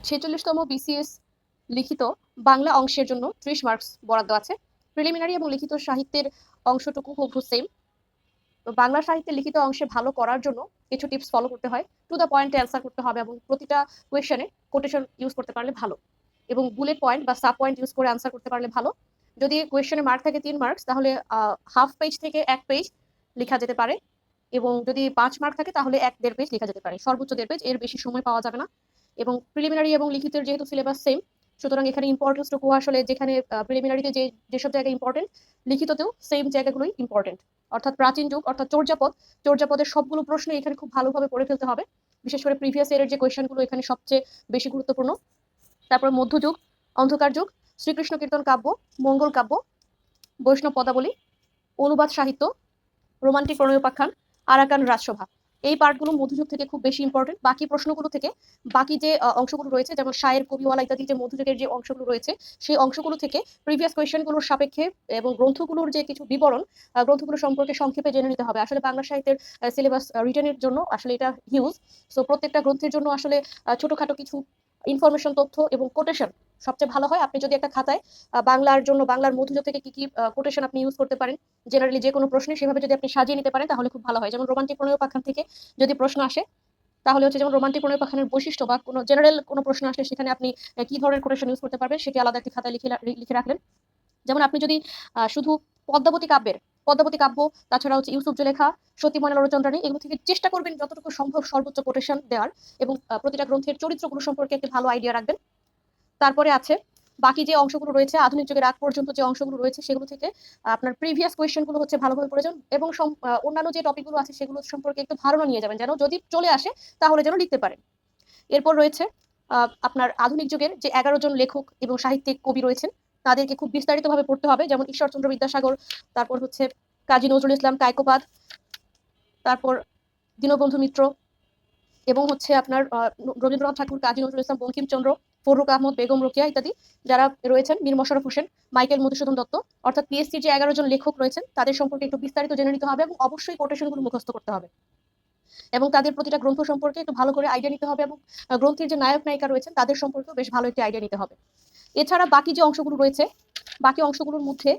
ছেচল্লিশতম BCS লিখিত বাংলা অংশের জন্য 30 মার্কস বরাদ্দ আছে। প্রিলিমিনারি এবং লিখিত সাহিত্যের অংশটুকু হুবহু সেম। তো বাংলা সাহিত্যের লিখিত অংশে ভালো করার জন্য কিছু টিপস ফলো করতে হয়। টু দ্য পয়েন্টে অ্যান্সার করতে হবে এবং প্রতিটা কোয়েশনে কোটেশন ইউজ করতে পারলে ভালো, এবং বুলেট পয়েন্ট বা সাব পয়েন্ট ইউজ করে অ্যান্সার করতে পারলে ভালো। যদি কোয়েশনে মার্ক থাকে 3 মার্কস, তাহলে হাফ পেজ থেকে 1 পেজ লেখা যেতে পারে, এবং যদি 5 মার্ক থাকে তাহলে 1-1.5 পেজ লেখা যেতে পারে, সর্বোচ্চ 1.5 পেজ, এর বেশি সময় পাওয়া যাবে না। এবং প্রিলিমিনারি এবং লিখিতের যেহেতু সিলেবাস সেম, সুতরাং এখানে ইম্পর্টেন্সটুকু আসলে যেখানে প্রিলিমিনারিতে যেসব জায়গা ইম্পর্টেন্ট, লিখিততেও সেম জায়গাগুলোই ইম্পর্টেন্ট। অর্থাৎ প্রাচীন যুগ, অর্থাৎ চর্যাপদের সবগুলো প্রশ্ন এখানে খুব ভালোভাবে পড়ে ফেলতে হবে। বিশেষ করে প্রিভিয়াস ইয়ারের যে কোয়েশনগুলো এখানে সবচেয়ে বেশি গুরুত্বপূর্ণ। তারপর মধ্যযুগ, অন্ধকার যুগ, শ্রীকৃষ্ণ কীর্তন কাব্য, মঙ্গল কাব্য, বৈষ্ণব পদাবলী, অনুবাদ সাহিত্য, রোমান্টিক প্রণয়োপাখ্যান, আরাকান রাজসভা, এই পার্টগুলো মধ্যযুগ থেকে খুব বেশি ইম্পর্টেন্ট। বাকি প্রশ্নগুলো থেকে বাকি যে অংশগুলো রয়েছে, যেমন শায়ের, কবিওয়ালা ইত্যাদি যে মধ্যযুগের যে অংশগুলো রয়েছে, সেই অংশগুলো থেকে প্রিভিয়াস কোয়েশনগুলোর সাপেক্ষে এবং গ্রন্থগুলোর যে কিছু বিবরণ, গ্রন্থগুলো সম্পর্কে সংক্ষেপে জেনে নিতে হবে। আসলে বাংলা সাহিত্যের সিলেবাস রিটেনের জন্য আসলে এটা হিউজ। সো প্রত্যেকটা গ্রন্থের জন্য আসলে ছোটখাটো কিছু ইনফরমেশন, তথ্য এবং কোটেশন সবচেয়ে ভালো হয়। আপনি যদি একটা খাতায় বাংলার জন্য বাংলার মধ্যযুগ থেকে কি কি কোটেশন আপনি ইউজ করতে পারেন, জেনারেলি যে কোনো প্রশ্নে সেভাবে যদি আপনি সাজিয়ে নিতে পারেন তাহলে খুব ভালো হয়। যেমন রোমান্টিক প্রণয়োপাখ্যান থেকে যদি প্রশ্ন আসে, তাহলে হচ্ছে যেমন রোমান্টিক প্রণয়োপাখ্যানের বৈশিষ্ট্য বা কোনো জেনারেল কোনো প্রশ্ন আসলে সেখানে আপনি কি ধরনের কোটেশন ইউজ করতে পারবেন সেটি আলাদা একটি খাতায় লিখে রাখলেন। যেমন আপনি যদি শুধু পদ্মাবতী কাব্য, তাছাড়া হচ্ছে ইউসুফ জুলেখা, সতী ময়না লোচন্দ্রানী, এগুলো থেকে চেষ্টা করবেন যতটুকু সম্ভব সর্বোচ্চ কোটেশন দেওয়ার, এবং প্রতিটা গ্রন্থের চরিত্রগুলো সম্পর্কে একটি ভালো আইডিয়া রাখবেন। তারপরে আছে বাকি যে অংশগুলো রয়েছে, আধুনিক যুগের আগ পর্যন্ত যে অংশগুলো রয়েছে, সেগুলো থেকে আপনার প্রিভিয়াস কোয়েশ্চেনগুলো হচ্ছে ভালোভাবে পড়ে যান, এবং অন্যান্য যে টপিকগুলো আছে সেগুলো সম্পর্কে একটু ধারণা নিয়ে যাবেন, যেন যদি চলে আসে তাহলে যেন লিখতে পারেন। এরপর রয়েছে আপনার আধুনিক যুগের যে 11 জন লেখক এবং সাহিত্যিক কবি রয়েছেন, তাদেরকে খুব বিস্তারিতভাবে পড়তে হবে। যেমন ঈশ্বরচন্দ্র বিদ্যাসাগর, তারপর হচ্ছে কাজী নজরুল ইসলাম কায়কোপাদ, তারপর দীনবন্ধু মিত্র, এবং হচ্ছে আপনার রবীন্দ্রনাথ ঠাকুর, কাজী নজরুল ইসলাম, বঙ্কিমচন্দ্র, ফররুখ আহমদ, বেগম রোকেয়া ইত্যাদি যারা রয়েছেন, মীর মশাররফ হোসেন, মাইকেল মধুসূদন দত্ত, অর্থাৎ পিএসসি যে 11 জন লেখক রয়েছেন তাদের সম্পর্কে একটু বিস্তারিত জেনে নিতে হবে, এবং অবশ্যই কোটেশনগুলো মুখস্থ করতে হবে, এবং তাদের প্রতিটা গ্রন্থ সম্পর্কে একটু ভালো করে আইডিয়া নিতে হবে, এবং গ্রন্থের যে নায়ক নায়িকা রয়েছেন তাদের সম্পর্কেও বেশ ভালো একটি আইডিয়া নিতে হবে। এছাড়া বাকি যে অংশগুলো রয়েছে, বাকি অংশগুলোর মধ্যে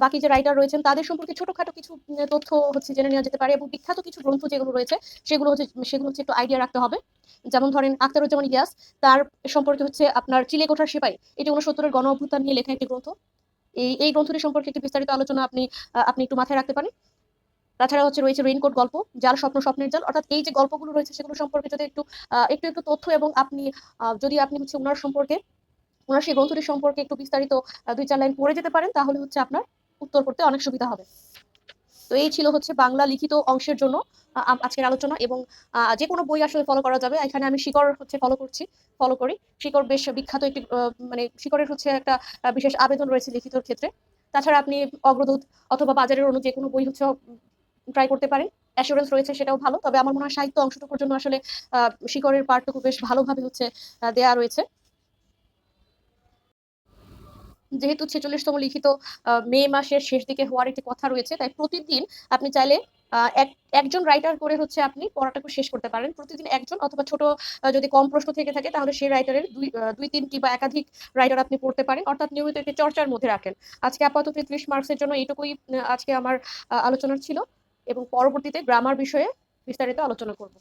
বাকি যে রাইটার রয়েছেন তাদের সম্পর্কে ছোটখাটো কিছু তথ্য হচ্ছে জেনে নেওয়া যেতে পারে, এবং বিখ্যাত কিছু গ্রন্থ যেগুলো রয়েছে সেগুলো হচ্ছে একটু আইডিয়া রাখতে হবে। যেমন ধরেন আখতারুজ্জামান ইলিয়াস, তার সম্পর্কে হচ্ছে আপনার চিলে কোঠার সিপাই, এটি 69-এর গণ অভ্যুত্থান নিয়ে লেখা একটি গ্রন্থ। এই গ্রন্থটি সম্পর্কে একটি বিস্তারিত আলোচনা আপনি একটু মাথায় রাখতে পারেন। তাছাড়া হচ্ছে রয়েছে রেইনকোট গল্প, জাল স্বপ্ন স্বপ্নের জাল, অর্থাৎ এই যে গল্পগুলো রয়েছে সেগুলো সম্পর্কে যদি একটু তথ্য, এবং যদি আপনি হচ্ছে ওনার সেই গ্রন্থটি সম্পর্কে একটু বিস্তারিত 2-4 লাইন পড়ে যেতে পারেন, তাহলে হচ্ছে আপনার উত্তর করতে অনেক সুবিধা হবে। তো এই ছিল হচ্ছে বাংলা লিখিত অংশের জন্য আজকের আলোচনা। এবং যে কোনো বই আসলে ফলো করা যাবে। এখানে আমি শিকড় হচ্ছে ফলো করি। শিকড় বেশ বিখ্যাত একটি মানে শিকড়ের হচ্ছে একটা বিশেষ আবেদন রয়েছে লিখিতর ক্ষেত্রে। তাছাড়া আপনি অগ্রদূত অথবা বাজারের অন্য যে কোনো বই হচ্ছে ট্রাই করতে পারেন। অ্যাসুরেন্স রয়েছে, সেটাও ভালো। তবে আমার মনে হয় সাহিত্য অংশটুকুর জন্য আসলে শিকড়ের পার্টটুকু বেশ ভালোভাবে হচ্ছে দেয়া রয়েছে। যেহেতু 46তম লিখিত মে মাসের শেষ দিকে হওয়ার একটি কথা রয়েছে, তাই প্রতিদিন আপনি চাইলে একজন রাইটার করে হচ্ছে আপনি পড়াটাকে শেষ করতে পারেন। প্রতিদিন একজন, অথবা ছোট যদি কম প্রশ্ন থেকে থাকে তাহলে সেই রাইটারের 2-3টি বা একাধিক রাইটার আপনি পড়তে পারেন, অর্থাৎ নিয়মিত একটি চর্চার মধ্যে রাখেন। আজকে আপাতত 30 মার্কসের জন্য এইটুকুই আজকে আমার আলোচনার ছিল, এবং পরবর্তীতে গ্রামার বিষয়ে বিস্তারিত আলোচনা করব।